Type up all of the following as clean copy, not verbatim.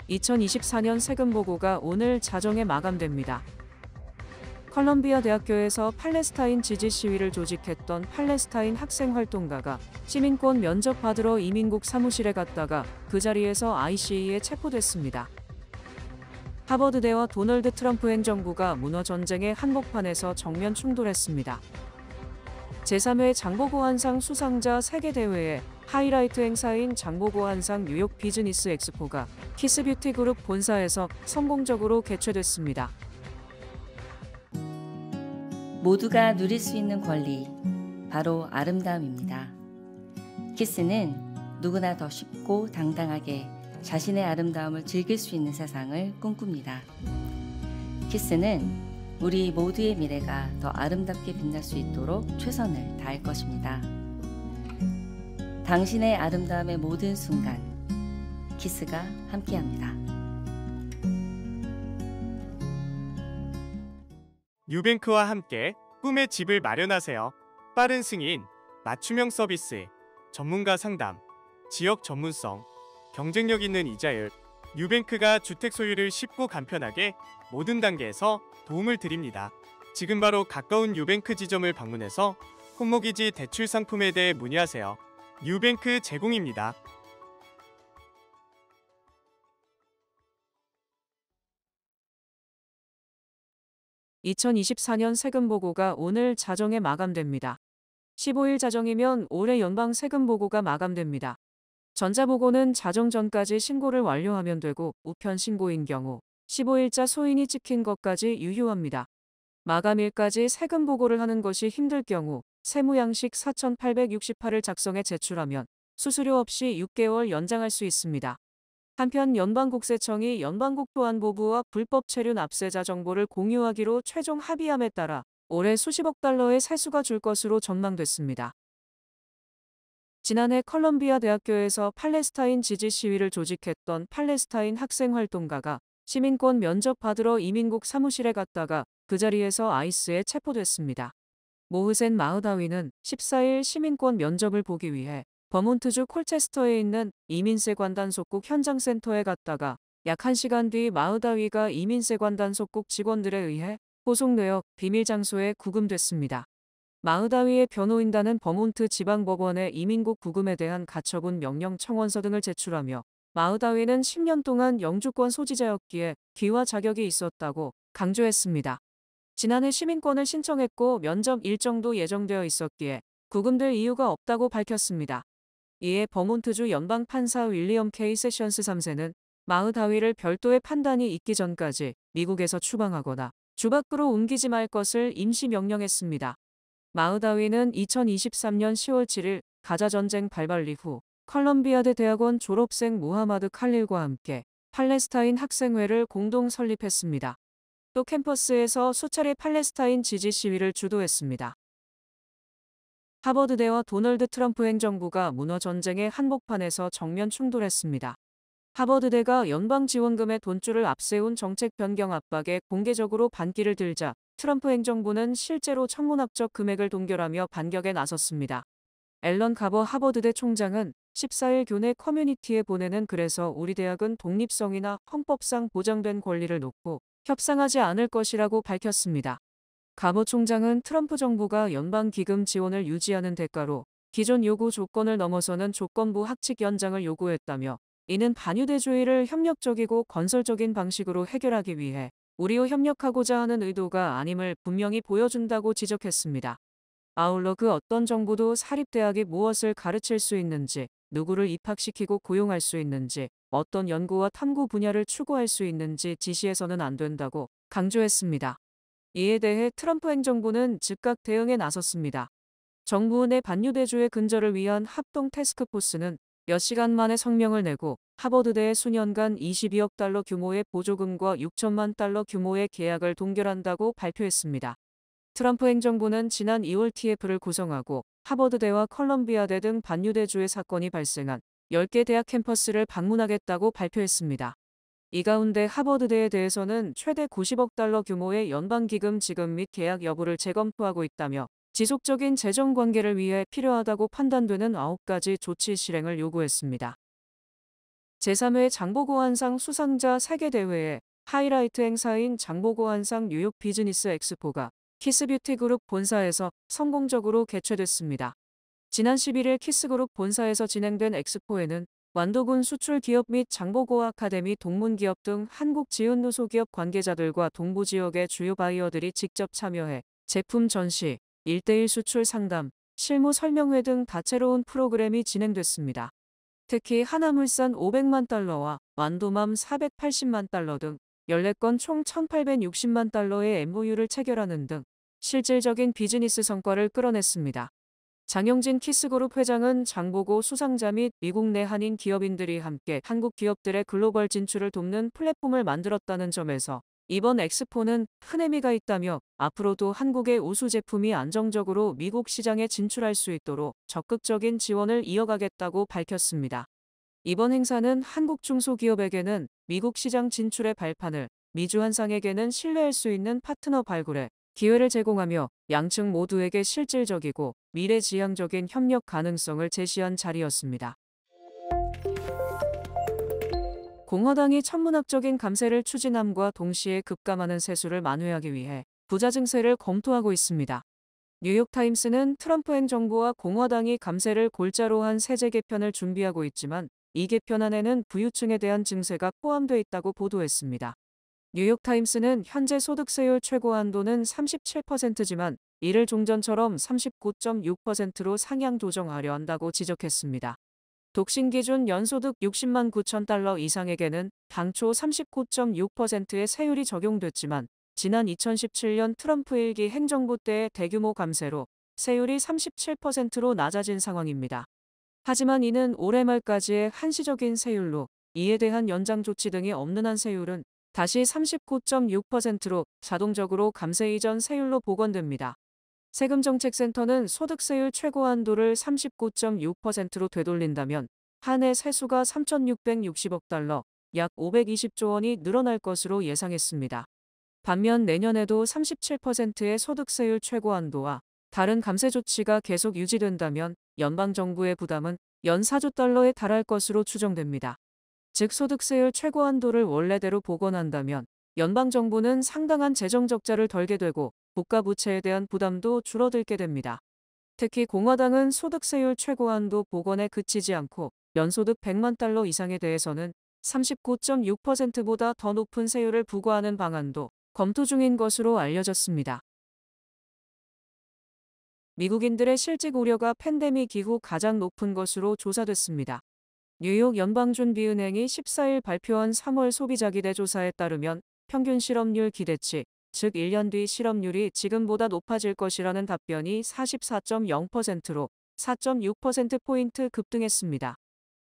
2024년 세금 보고가 오늘 자정에 마감됩니다. 컬럼비아 대학교에서 팔레스타인 지지 시위를 조직했던 팔레스타인 학생 활동가가 시민권 면접 받으러 이민국 사무실에 갔다가 그 자리에서 ICA에 체포됐습니다. 하버드대와 도널드 트럼프 행정부가 문화 전쟁의 한복판에서 정면 충돌했습니다. 제3회 장보고환상 수상자 세계대회의 하이라이트 행사인 장보고환상 뉴욕 비즈니스 엑스포가 키스뷰티 그룹 본사에서 성공적으로 개최됐습니다. 모두가 누릴 수 있는 권리, 바로 아름다움입니다. 키스는 누구나 더 쉽고 당당하게 자신의 아름다움을 즐길 수 있는 세상을 꿈꿉니다. 키스는 우리 모두의 미래가 더 아름답게 빛날 수 있도록 최선을 다할 것입니다. 당신의 아름다움의 모든 순간, 키스가 함께합니다. 뉴뱅크와 함께 꿈의 집을 마련하세요. 빠른 승인, 맞춤형 서비스, 전문가 상담, 지역 전문성, 경쟁력 있는 이자율. 뉴뱅크가 주택 소유를 쉽고 간편하게 모든 단계에서 도움을 드립니다. 지금 바로 가까운 뉴뱅크 지점을 방문해서 홈모기지 대출 상품에 대해 문의하세요. 뉴뱅크 제공입니다. (2024년) 세금 보고가 오늘 자정에 마감됩니다. 15일 자정이면 올해 연방 세금 보고가 마감됩니다. 전자보고는 자정 전까지 신고를 완료하면 되고 우편 신고인 경우 15일자 소인이 찍힌 것까지 유효합니다. 마감일까지 세금 보고를 하는 것이 힘들 경우 세무양식 4868을 작성해 제출하면 수수료 없이 6개월 연장할 수 있습니다. 한편 연방국세청이 연방국토안보부와 불법 체류 납세자 정보를 공유하기로 최종 합의함에 따라 올해 수십억 달러의 세수가 줄 것으로 전망됐습니다. 지난해 컬럼비아 대학교에서 팔레스타인 지지 시위를 조직했던 팔레스타인 학생 활동가가 시민권 면접 받으러 이민국 사무실에 갔다가 그 자리에서 ICE에 체포됐습니다. 모흐센 마흐다위는 14일 시민권 면접을 보기 위해 버몬트주 콜체스터에 있는 이민세관 단속국 현장센터에 갔다가 약 1시간 뒤 마흐다위가 이민세관 단속국 직원들에 의해 호송되어 비밀 장소에 구금됐습니다. 마흐다위의 변호인단은 버몬트 지방법원에 이민국 구금에 대한 가처분 명령 청원서 등을 제출하며 마흐다위는 10년 동안 영주권 소지자였기에 귀화 자격이 있었다고 강조했습니다. 지난해 시민권을 신청했고 면접 일정도 예정되어 있었기에 구금될 이유가 없다고 밝혔습니다. 이에 버몬트주 연방판사 윌리엄 K. 세션스 3세는 마흐다위를 별도의 판단이 있기 전까지 미국에서 추방하거나 주 밖으로 옮기지 말 것을 임시 명령했습니다. 마흐다위는 2023년 10월 7일 가자 전쟁 발발 이후 컬럼비아대 대학원 졸업생 무하마드 칼릴과 함께 팔레스타인 학생회를 공동 설립했습니다. 또 캠퍼스에서 수차례 팔레스타인 지지 시위를 주도했습니다. 하버드대와 도널드 트럼프 행정부가 문화 전쟁의 한복판에서 정면 충돌했습니다. 하버드대가 연방지원금의 돈줄을 앞세운 정책 변경 압박에 공개적으로 반기를 들자 트럼프 행정부는 실제로 천문학적 금액을 동결하며 반격에 나섰습니다. 앨런 가버 하버드대 총장은 14일 교내 커뮤니티에 보내는 글에서 우리 대학은 독립성이나 헌법상 보장된 권리를 놓고 협상하지 않을 것이라고 밝혔습니다. 가버 총장은 트럼프 정부가 연방기금 지원을 유지하는 대가로 기존 요구 조건을 넘어서는 조건부 학칙 연장을 요구했다며 이는 반유대주의를 협력적이고 건설적인 방식으로 해결하기 위해 우리와 협력하고자 하는 의도가 아님을 분명히 보여준다고 지적했습니다. 아울러 그 어떤 정부도 사립대학이 무엇을 가르칠 수 있는지, 누구를 입학시키고 고용할 수 있는지, 어떤 연구와 탐구 분야를 추구할 수 있는지 지시해서는 안 된다고 강조했습니다. 이에 대해 트럼프 행정부는 즉각 대응에 나섰습니다. 정부 내 반유대주의 근절을 위한 합동 태스크포스는 몇 시간 만에 성명을 내고 하버드대의 수년간 22억 달러 규모의 보조금과 6천만 달러 규모의 계약을 동결한다고 발표했습니다. 트럼프 행정부는 지난 2월 TF를 구성하고 하버드대와 컬럼비아대 등 반유대주의 사건이 발생한 10개 대학 캠퍼스를 방문하겠다고 발표했습니다. 이 가운데 하버드대에 대해서는 최대 90억 달러 규모의 연방기금 지급 및 계약 여부를 재검토하고 있다며 지속적인 재정 관계를 위해 필요하다고 판단되는 9가지 조치 실행을 요구했습니다. 제3회 장보고환상 수상자 세계대회의 하이라이트 행사인 장보고환상 뉴욕 비즈니스 엑스포가 키스뷰티그룹 본사에서 성공적으로 개최됐습니다. 지난 11일 키스그룹 본사에서 진행된 엑스포에는 완도군 수출기업 및 장보고 아카데미 동문기업 등 한국 지은누 소기업 관계자들과 동부지역의 주요 바이어들이 직접 참여해 제품 전시, 1대1 수출 상담, 실무 설명회 등 다채로운 프로그램이 진행됐습니다. 특히 하나물산 500만 달러와 완도맘 480만 달러 등 14건 총 1860만 달러의 MOU를 체결하는 등 실질적인 비즈니스 성과를 끌어냈습니다. 장영진 키스그룹 회장은 장보고 수상자 및 미국 내 한인 기업인들이 함께 한국 기업들의 글로벌 진출을 돕는 플랫폼을 만들었다는 점에서 이번 엑스포는 큰 의미가 있다며 앞으로도 한국의 우수 제품이 안정적으로 미국 시장에 진출할 수 있도록 적극적인 지원을 이어가겠다고 밝혔습니다. 이번 행사는 한국 중소기업에게는 미국 시장 진출의 발판을, 미주한상에게는 신뢰할 수 있는 파트너 발굴에 기회를 제공하며 양측 모두에게 실질적이고 미래지향적인 협력 가능성을 제시한 자리였습니다. 공화당이 천문학적인 감세를 추진함과 동시에 급감하는 세수를 만회하기 위해 부자 증세를 검토하고 있습니다. 뉴욕타임스는 트럼프 행정부와 공화당이 감세를 골자로 한 세제 개편을 준비하고 있지만 이 개편안에는 부유층에 대한 증세가 포함되어 있다고 보도했습니다. 뉴욕타임스는 현재 소득세율 최고 한도는 37%지만 이를 종전처럼 39.6%로 상향 조정하려 한다고 지적했습니다. 독신 기준 연소득 60만 9천 달러 이상에게는 당초 39.6%의 세율이 적용됐지만 지난 2017년 트럼프 1기 행정부 때의 대규모 감세로 세율이 37%로 낮아진 상황입니다. 하지만 이는 올해 말까지의 한시적인 세율로 이에 대한 연장 조치 등이 없는 한 세율은 다시 39.6%로 자동적으로 감세 이전 세율로 복원됩니다. 세금정책센터는 소득세율 최고 한도를 39.6%로 되돌린다면 한 해 세수가 3,660억 달러, 약 520조 원이 늘어날 것으로 예상했습니다. 반면 내년에도 37%의 소득세율 최고 한도와 다른 감세 조치가 계속 유지된다면 연방정부의 부담은 연 4조 달러에 달할 것으로 추정됩니다. 즉 소득세율 최고 한도를 원래대로 복원한다면 연방정부는 상당한 재정 적자를 덜게 되고 국가 부채에 대한 부담도 줄어들게 됩니다. 특히 공화당은 소득세율 최고 한도 복원에 그치지 않고 연소득 100만 달러 이상에 대해서는 39.6%보다 더 높은 세율을 부과하는 방안도 검토 중인 것으로 알려졌습니다. 미국인들의 실직 우려가 팬데믹 이후 가장 높은 것으로 조사됐습니다. 뉴욕 연방준비은행이 14일 발표한 3월 소비자기대 조사에 따르면 평균 실업률 기대치, 즉 1년 뒤 실업률이 지금보다 높아질 것이라는 답변이 44.0%로 4.6%포인트 급등했습니다.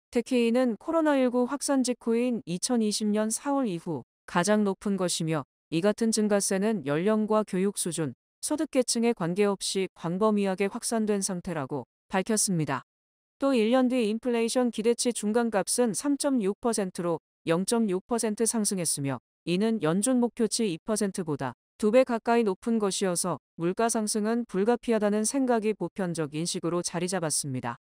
특히 이는 코로나19 확산 직후인 2020년 4월 이후 가장 높은 것이며 이 같은 증가세는 연령과 교육 수준, 소득계층에 관계없이 광범위하게 확산된 상태라고 밝혔습니다. 또 1년 뒤 인플레이션 기대치 중간값은 3.6%로 0.6% 상승했으며 이는 연준 목표치 2%보다 2배 가까이 높은 것이어서 물가 상승은 불가피하다는 생각이 보편적 인식으로 자리 잡았습니다.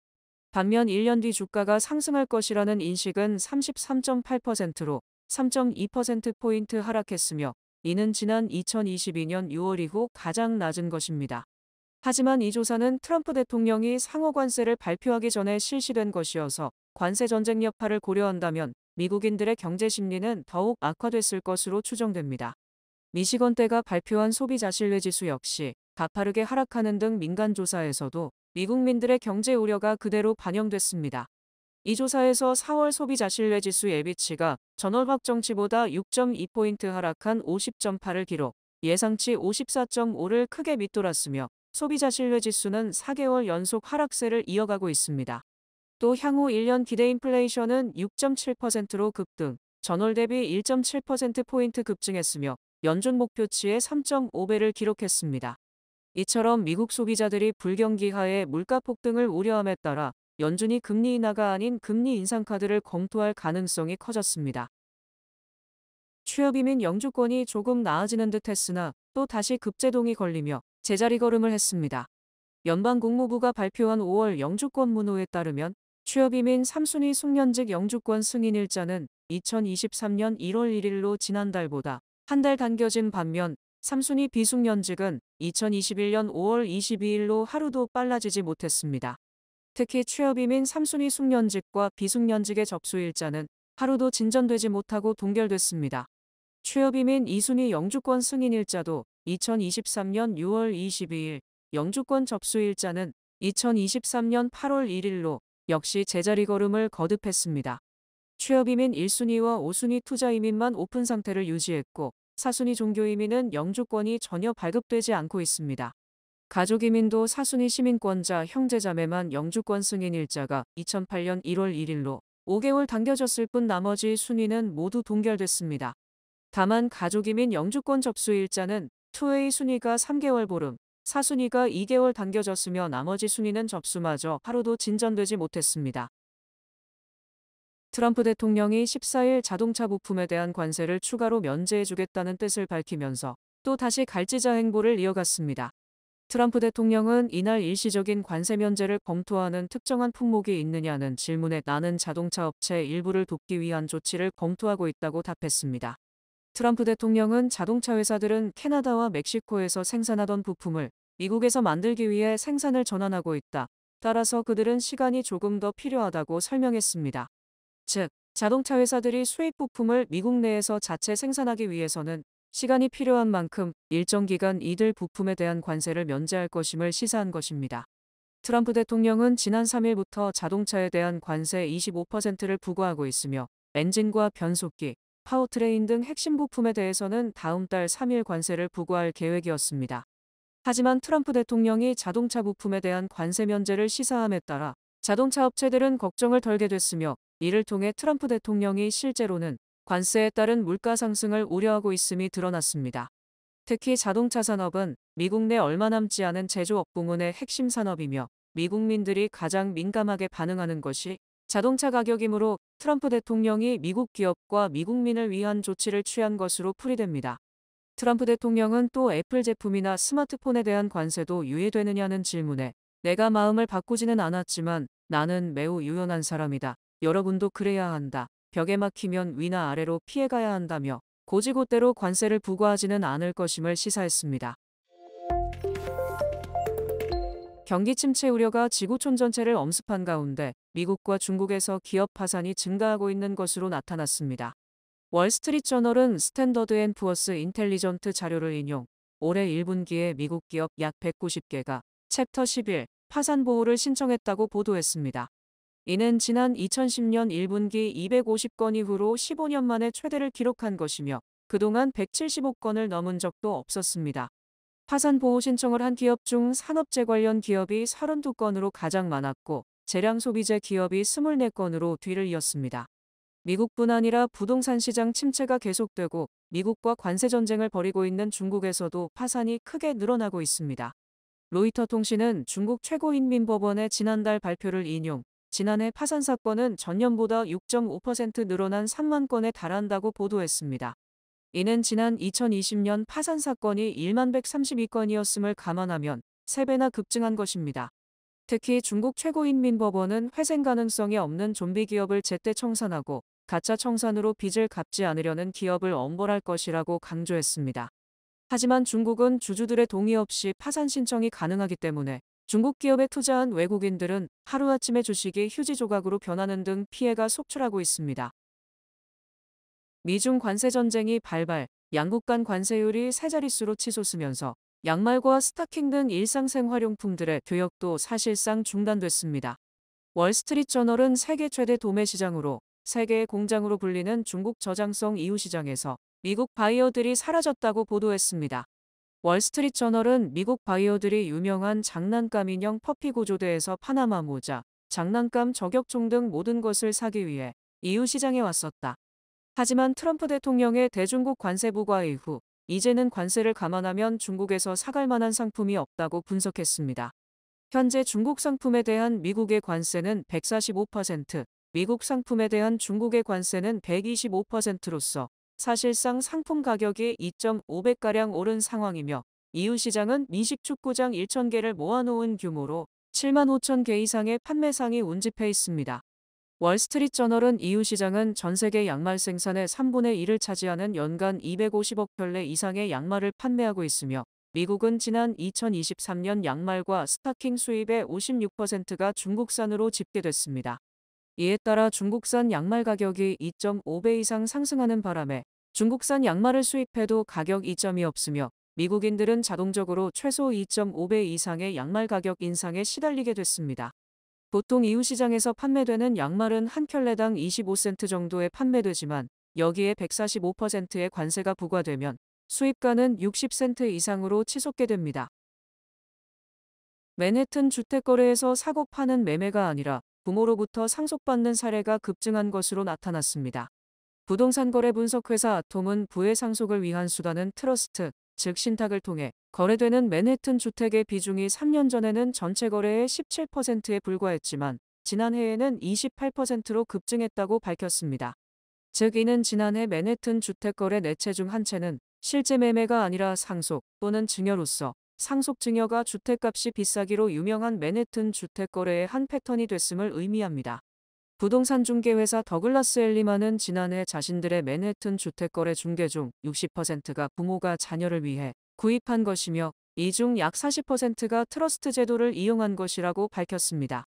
반면 1년 뒤 주가가 상승할 것이라는 인식은 33.8%로 3.2%포인트 하락했으며 이는 지난 2022년 6월 이후 가장 낮은 것입니다. 하지만 이 조사는 트럼프 대통령이 상호 관세를 발표하기 전에 실시된 것이어서 관세 전쟁 여파를 고려한다면 미국인들의 경제 심리는 더욱 악화됐을 것으로 추정됩니다. 미시건대가 발표한 소비자 신뢰지수 역시 가파르게 하락하는 등 민간 조사에서도 미국민들의 경제 우려가 그대로 반영됐습니다. 이 조사에서 4월 소비자 신뢰지수 예비치가 전월 확정치보다 6.2포인트 하락한 50.8을 기록, 예상치 54.5를 크게 밑돌았으며 소비자 신뢰지수는 4개월 연속 하락세를 이어가고 있습니다. 또 향후 1년 기대 인플레이션은 6.7%로 급등, 전월 대비 1.7%포인트 급증했으며 연준 목표치의 3.5배를 기록했습니다. 이처럼 미국 소비자들이 불경기하에 물가 폭등을 우려함에 따라 연준이 금리 인하가 아닌 금리 인상 카드를 검토할 가능성이 커졌습니다. 취업이민 영주권이 조금 나아지는 듯 했으나 또 다시 급제동이 걸리며 제자리 걸음을 했습니다. 연방국무부가 발표한 5월 영주권 문호에 따르면 취업이민 3순위 숙련직 영주권 승인 일자는 2023년 1월 1일로 지난달보다 한 달 당겨진 반면 3순위 비숙련직은 2021년 5월 22일로 하루도 빨라지지 못했습니다. 특히 취업이민 3순위 숙련직과 비숙련직의 접수 일자는 하루도 진전되지 못하고 동결됐습니다. 취업이민 2순위 영주권 승인 일자도 2023년 6월 22일, 영주권 접수 일자는 2023년 8월 1일로 역시 제자리 걸음을 거듭했습니다. 취업이민 1순위와 5순위 투자이민만 오픈 상태를 유지했고 4순위 종교이민은 영주권이 전혀 발급되지 않고 있습니다. 가족이민도 4순위 시민권자 형제자매만 영주권 승인 일자가 2008년 1월 1일로 5개월 당겨졌을 뿐 나머지 순위는 모두 동결됐습니다. 다만 가족이민 영주권 접수 일자는 2A 순위가 3개월 보름, 4순위가 2개월 당겨졌으며 나머지 순위는 접수마저 하루도 진전되지 못했습니다. 트럼프 대통령이 14일 자동차 부품에 대한 관세를 추가로 면제해주겠다는 뜻을 밝히면서 또 다시 갈지자 행보를 이어갔습니다. 트럼프 대통령은 이날 일시적인 관세 면제를 검토하는 특정한 품목이 있느냐는 질문에 나는 자동차 업체 일부를 돕기 위한 조치를 검토하고 있다고 답했습니다. 트럼프 대통령은 자동차 회사들은 캐나다와 멕시코에서 생산하던 부품을 미국에서 만들기 위해 생산을 전환하고 있다. 따라서 그들은 시간이 조금 더 필요하다고 설명했습니다. 즉, 자동차 회사들이 수입 부품을 미국 내에서 자체 생산하기 위해서는 시간이 필요한 만큼 일정 기간 이들 부품에 대한 관세를 면제할 것임을 시사한 것입니다. 트럼프 대통령은 지난 3일부터 자동차에 대한 관세 25%를 부과하고 있으며 엔진과 변속기, 파워트레인 등 핵심 부품에 대해서는 다음 달 3일 관세를 부과할 계획이었습니다. 하지만 트럼프 대통령이 자동차 부품에 대한 관세 면제를 시사함에 따라 자동차 업체들은 걱정을 덜게 됐으며 이를 통해 트럼프 대통령이 실제로는 관세에 따른 물가 상승을 우려하고 있음이 드러났습니다. 특히 자동차 산업은 미국 내 얼마 남지 않은 제조업 부문의 핵심 산업이며 미국민들이 가장 민감하게 반응하는 것이 자동차 가격이므로 트럼프 대통령이 미국 기업과 미국민을 위한 조치를 취한 것으로 풀이됩니다. 트럼프 대통령은 또 애플 제품이나 스마트폰에 대한 관세도 유예되느냐는 질문에 내가 마음을 바꾸지는 않았지만 나는 매우 유연한 사람이다. 여러분도 그래야 한다. 벽에 막히면 위나 아래로 피해가야 한다며 고지고대로 관세를 부과하지는 않을 것임을 시사했습니다. 경기 침체 우려가 지구촌 전체를 엄습한 가운데 미국과 중국에서 기업 파산이 증가하고 있는 것으로 나타났습니다. 월스트리트저널은 스탠더드 앤 푸어스 인텔리전트 자료를 인용, 올해 1분기에 미국 기업 약 190개가 챕터 11 파산 보호를 신청했다고 보도했습니다. 이는 지난 2010년 1분기 250건 이후로 15년 만에 최대를 기록한 것이며 그동안 175건을 넘은 적도 없었습니다. 파산 보호 신청을 한 기업 중 산업재 관련 기업이 32건으로 가장 많았고 재량 소비재 기업이 24건으로 뒤를 이었습니다. 미국뿐 아니라 부동산 시장 침체가 계속되고 미국과 관세 전쟁을 벌이고 있는 중국에서도 파산이 크게 늘어나고 있습니다. 로이터 통신은 중국 최고인민법원의 지난달 발표를 인용, 지난해 파산 사건은 전년보다 6.5% 늘어난 3만 건에 달한다고 보도했습니다. 이는 지난 2020년 파산 사건이 1만 132건이었음을 감안하면 3배나 급증한 것입니다. 특히 중국 최고인민법원은 회생 가능성이 없는 좀비 기업을 제때 청산하고 가짜 청산으로 빚을 갚지 않으려는 기업을 엄벌할 것이라고 강조했습니다. 하지만 중국은 주주들의 동의 없이 파산 신청이 가능하기 때문에 중국 기업에 투자한 외국인들은 하루아침에 주식이 휴지 조각으로 변하는 등 피해가 속출하고 있습니다. 미중 관세 전쟁이 발발, 양국 간 관세율이 세 자릿수로 치솟으면서 양말과 스타킹 등 일상생활용품들의 교역도 사실상 중단됐습니다. 월스트리트저널은 세계 최대 도매 시장으로 세계의 공장으로 불리는 중국 저장성 이유 시장에서 미국 바이어들이 사라졌다고 보도했습니다. 월스트리트저널은 미국 바이어들이 유명한 장난감 인형 퍼피 구조대에서 파나마 모자, 장난감 저격총 등 모든 것을 사기 위해 이유 시장에 왔었다. 하지만 트럼프 대통령의 대중국 관세 부과 이후 이제는 관세를 감안하면 중국에서 사갈 만한 상품이 없다고 분석했습니다. 현재 중국 상품에 대한 미국의 관세는 145%, 미국 상품에 대한 중국의 관세는 125%로서 사실상 상품 가격이 2.5배가량 오른 상황이며 이유 시장은 미식 축구장 1,000개를 모아놓은 규모로 7만 5천 개 이상의 판매상이 운집해 있습니다. 월스트리트저널은 EU 시장은 전 세계 양말 생산의 3분의 1을 차지하는 연간 250억 켤레 이상의 양말을 판매하고 있으며 미국은 지난 2023년 양말과 스타킹 수입의 56%가 중국산으로 집계됐습니다. 이에 따라 중국산 양말 가격이 2.5배 이상 상승하는 바람에 중국산 양말을 수입해도 가격 이점이 없으며 미국인들은 자동적으로 최소 2.5배 이상의 양말 가격 인상에 시달리게 됐습니다. 보통 EU 시장에서 판매되는 양말은 한 켤레당 25센트 정도에 판매되지만 여기에 145%의 관세가 부과되면 수입가는 60센트 이상으로 치솟게 됩니다. 맨해튼 주택거래에서 사고 파는 매매가 아니라 부모로부터 상속받는 사례가 급증한 것으로 나타났습니다. 부동산 거래 분석회사 아톰은 부의 상속을 위한 수단은 트러스트, 즉 신탁을 통해 거래되는 맨해튼 주택의 비중이 3년 전에는 전체 거래의 17%에 불과했지만 지난해에는 28%로 급증했다고 밝혔습니다. 즉 이는 지난해 맨해튼 주택거래 4채 중 한 채는 실제 매매가 아니라 상속 또는 증여로서 상속 증여가 주택값이 비싸기로 유명한 맨해튼 주택거래의 한 패턴이 됐음을 의미합니다. 부동산 중개회사 더글라스 엘리만은 지난해 자신들의 맨해튼 주택거래 중개 중 60%가 부모가 자녀를 위해 구입한 것이며 이 중 약 40%가 트러스트 제도를 이용한 것이라고 밝혔습니다.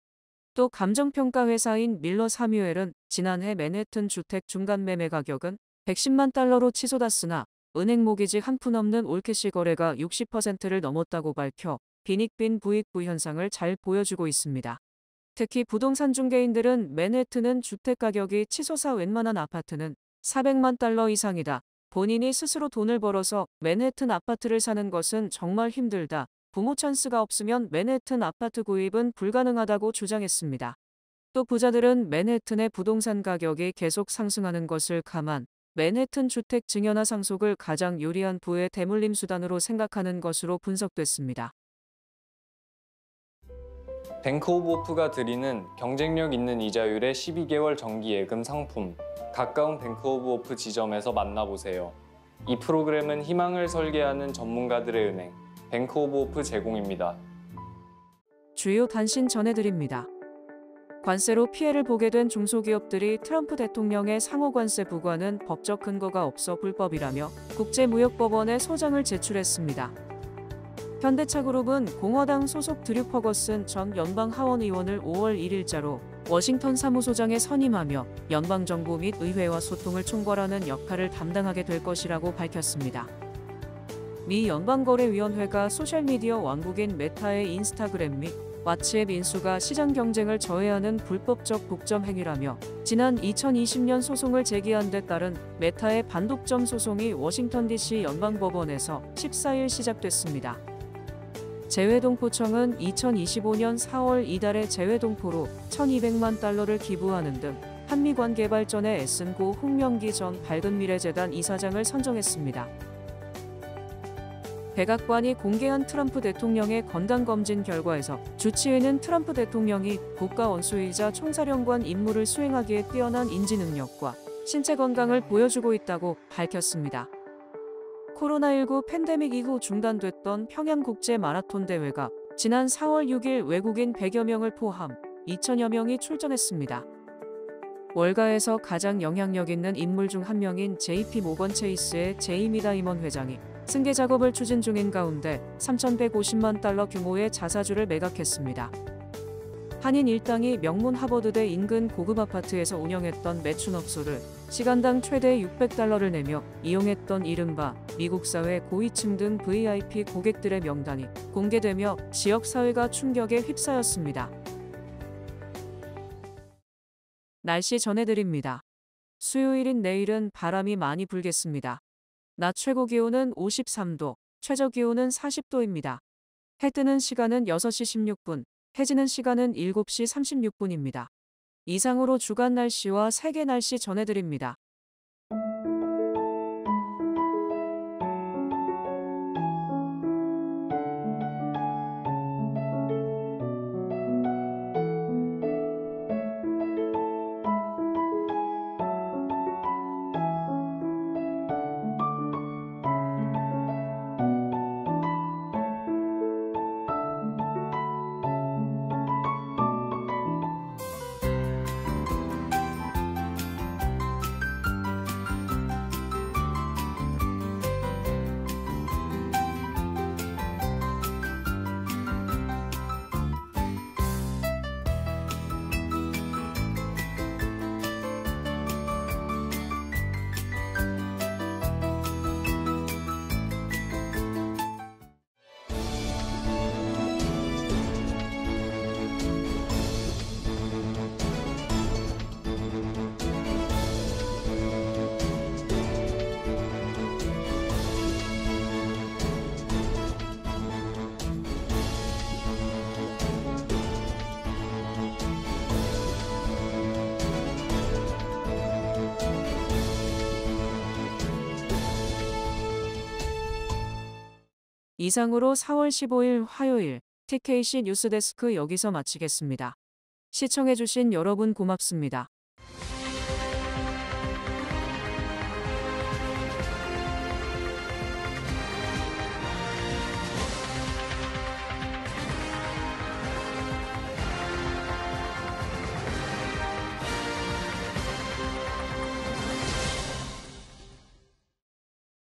또 감정평가 회사인 밀러 사뮤엘은 지난해 맨해튼 주택 중간 매매 가격은 110만 달러로 치솟았으나 은행 모기지 한 푼 없는 올캐시 거래가 60%를 넘었다고 밝혀 빈익빈 부익부 현상을 잘 보여주고 있습니다. 특히 부동산 중개인들은 맨해튼은 주택 가격이 치솟아 웬만한 아파트는 400만 달러 이상이다. 본인이 스스로 돈을 벌어서 맨해튼 아파트를 사는 것은 정말 힘들다. 부모 찬스가 없으면 맨해튼 아파트 구입은 불가능하다고 주장했습니다. 또 부자들은 맨해튼의 부동산 가격이 계속 상승하는 것을 감안, 맨해튼 주택 증여나 상속을 가장 유리한 부의 대물림 수단으로 생각하는 것으로 분석됐습니다. 뱅크 오브 오프가 드리는 경쟁력 있는 이자율의 12개월 정기 예금 상품, 가까운 뱅크 오브 오프 지점에서 만나보세요. 이 프로그램은 희망을 설계하는 전문가들의 은행, 뱅크 오브 오프 제공입니다. 주요 단신 전해드립니다. 관세로 피해를 보게 된 중소기업들이 트럼프 대통령의 상호관세 부과는 법적 근거가 없어 불법이라며 국제무역법원에 소장을 제출했습니다. 현대차그룹은 공화당 소속 드류 퍼거슨 전 연방 하원의원을 5월 1일자로 워싱턴 사무소장에 선임하며 연방정부 및 의회와 소통을 총괄하는 역할을 담당하게 될 것이라고 밝혔습니다. 미 연방거래위원회가 소셜미디어 왕국인 메타의 인스타그램 및 왓츠앱 인수가 시장 경쟁을 저해하는 불법적 독점 행위라며 지난 2020년 소송을 제기한 데 따른 메타의 반독점 소송이 워싱턴 DC 연방법원에서 14일 시작됐습니다. 재외동포청은 2025년 4월 이달에 재외동포로 1,200만 달러를 기부하는 등 한미관계 발전에 애쓴 고 홍명기 전 밝은미래재단 이사장을 선정했습니다. 백악관이 공개한 트럼프 대통령의 건강검진 결과에서 주치의는 트럼프 대통령이 국가원수이자 총사령관 임무를 수행하기에 뛰어난 인지능력과 신체 건강을 보여주고 있다고 밝혔습니다. 코로나19 팬데믹 이후 중단됐던 평양국제 마라톤 대회가 지난 4월 6일 외국인 100여 명을 포함 2천여 명이 출전했습니다. 월가에서 가장 영향력 있는 인물 중 한 명인 JP 모건 체이스의 제이미 다이먼 회장이 승계 작업을 추진 중인 가운데 3,150만 달러 규모의 자사주를 매각했습니다. 한인 일당이 명문 하버드대 인근 고급 아파트에서 운영했던 매춘업소를 시간당 최대 600달러를 내며 이용했던 이른바 미국 사회 고위층 등 VIP 고객들의 명단이 공개되며 지역사회가 충격에 휩싸였습니다. 날씨 전해드립니다. 수요일인 내일은 바람이 많이 불겠습니다. 낮 최고 기온은 53도, 최저 기온은 40도입니다. 해 뜨는 시간은 6시 16분, 해지는 시간은 7시 36분입니다. 이상으로 주간 날씨와 세계 날씨 전해드립니다. 이상으로 4월 15일 화요일 TKC 뉴스데스크 여기서 마치겠습니다. 시청해주신 여러분 고맙습니다.